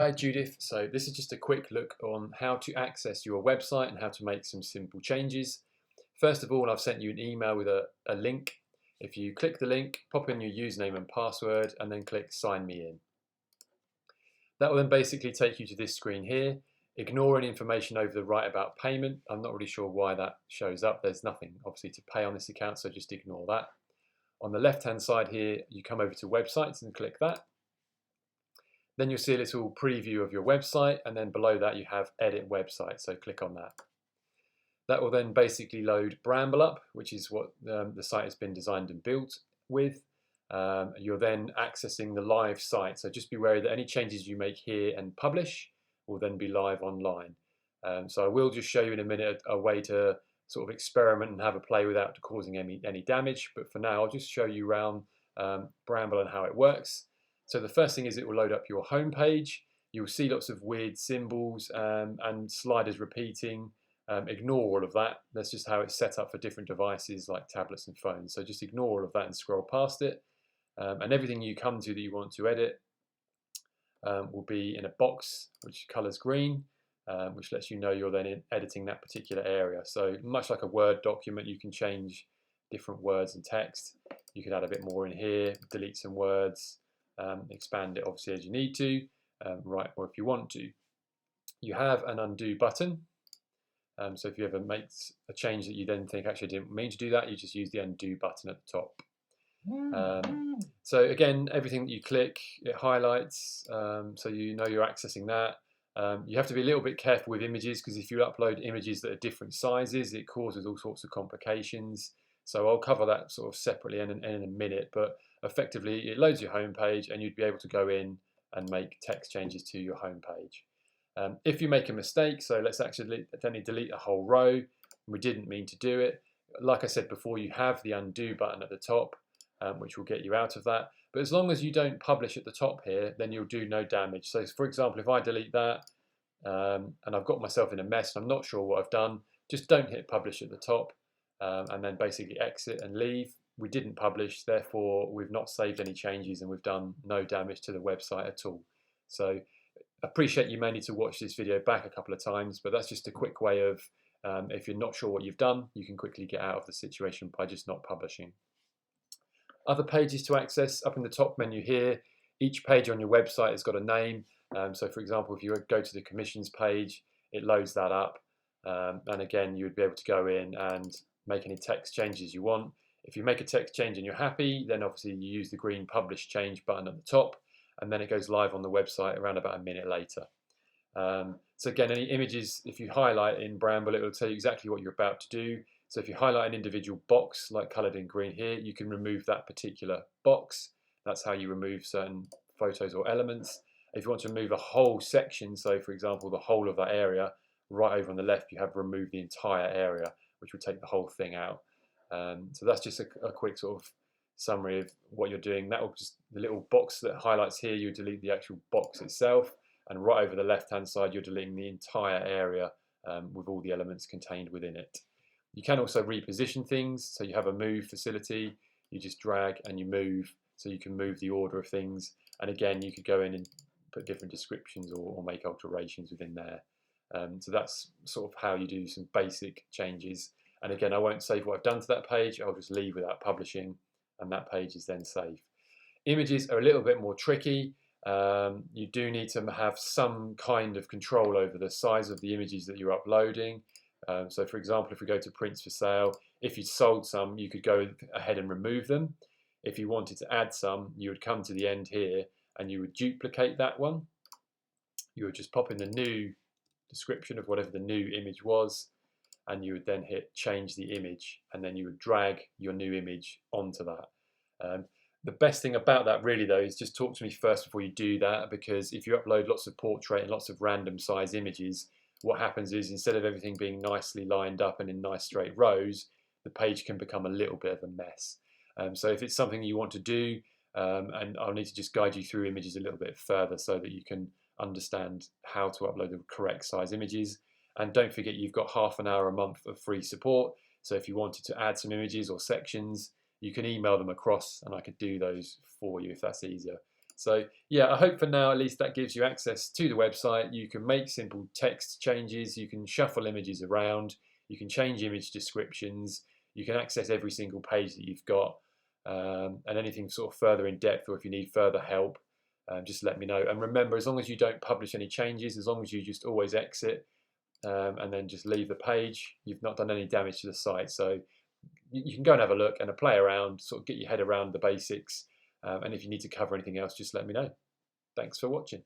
Hi Judith, so this is just a quick look on how to access your website and how to make some simple changes. First of all, I've sent you an email with a link. If you click the link, pop in your username and password and then click sign me in. That will then basically take you to this screen here. Ignore any information over the right about payment. I'm not really sure why that shows up. There's nothing obviously to pay on this account, so just ignore that. On the left hand side here, you come over to websites and click that. Then you'll see a little preview of your website, and then below that you have edit website, so click on that. That will then basically load Bramble up, which is what the site has been designed and built with. You're then accessing the live site, so just be wary that any changes you make here and publish will then be live online. So I will just show you in a minute a way to sort of experiment and have a play without causing any damage, but for now I'll just show you around Bramble and how it works. So the first thing is it will load up your home page. You'll see lots of weird symbols and sliders repeating. Ignore all of that. That's just how it's set up for different devices like tablets and phones. So just ignore all of that and scroll past it. And everything you come to that you want to edit will be in a box which colors green, which lets you know you're then editing that particular area. So much like a Word document, you can change different words and text. You can add a bit more in here, delete some words, expand it obviously as you need to, right, or if you want to. You have an undo button. So if you ever make a change that you then think actually I didn't mean to do that, you just use the undo button at the top. So again, everything that you click, it highlights, so you know you're accessing that. You have to be a little bit careful with images, because if you upload images that are different sizes, it causes all sorts of complications. So I'll cover that sort of separately in a minute, but effectively it loads your home page and you'd be able to go in and make text changes to your home page. If you make a mistake, so let's actually delete a whole row, we didn't mean to do it. Like I said before, you have the undo button at the top, which will get you out of that. But as long as you don't publish at the top here, then you'll do no damage. So for example, if I delete that and I've got myself in a mess and I'm not sure what I've done, just don't hit publish at the top and then basically exit and leave. We didn't publish, therefore we've not saved any changes and we've done no damage to the website at all. So appreciate you may need to watch this video back a couple of times, but that's just a quick way of, if you're not sure what you've done, you can quickly get out of the situation by just not publishing. Other pages to access up in the top menu here. Each page on your website has got a name. So for example, if you go to the commissions page, it loads that up. And again, you would be able to go in and make any text changes you want. If you make a text change and you're happy, then obviously you use the green publish change button at the top, and then it goes live on the website around about a minute later. So again, any images, if you highlight in Bramble, it will tell you exactly what you're about to do. So if you highlight an individual box, like coloured in green here, you can remove that particular box. That's how you remove certain photos or elements. If you want to remove a whole section, so for example, the whole of that area, right over on the left, you have removed the entire area, which will take the whole thing out. So that's just a quick sort of summary of what you're doing. That will just, the little box that highlights here, you delete the actual box itself, and right over the left hand side you're deleting the entire area with all the elements contained within it. You can also reposition things, so you have a move facility, you just drag and you move, so you can move the order of things, and again you could go in and put different descriptions or make alterations within there. So that's sort of how you do some basic changes. And again, I won't save what I've done to that page, I'll just leave without publishing, and that page is then saved. Images are a little bit more tricky. You do need to have some kind of control over the size of the images that you're uploading. So for example, if we go to prints for sale, if you sold some, you could go ahead and remove them. If you wanted to add some, you would come to the end here and you would duplicate that one. You would just pop in the new description of whatever the new image was, and you would then hit change the image, and then you would drag your new image onto that. The best thing about that really though is just talk to me first before you do that, because if you upload lots of portrait and lots of random size images, what happens is instead of everything being nicely lined up and in nice straight rows, the page can become a little bit of a mess. So if it's something you want to do, and I'll need to just guide you through images a little bit further so that you can understand how to upload the correct size images. And don't forget, you've got half an hour a month of free support. So if you wanted to add some images or sections, you can email them across and I could do those for you if that's easier. So yeah, I hope for now at least that gives you access to the website. You can make simple text changes, you can shuffle images around, you can change image descriptions, you can access every single page that you've got, and anything sort of further in depth, or if you need further help, just let me know. And remember, as long as you don't publish any changes, as long as you just always exit and then just leave the page, you've not done any damage to the site. So you can go and have a look and play around, sort of get your head around the basics. And if you need to cover anything else, just let me know. Thanks for watching.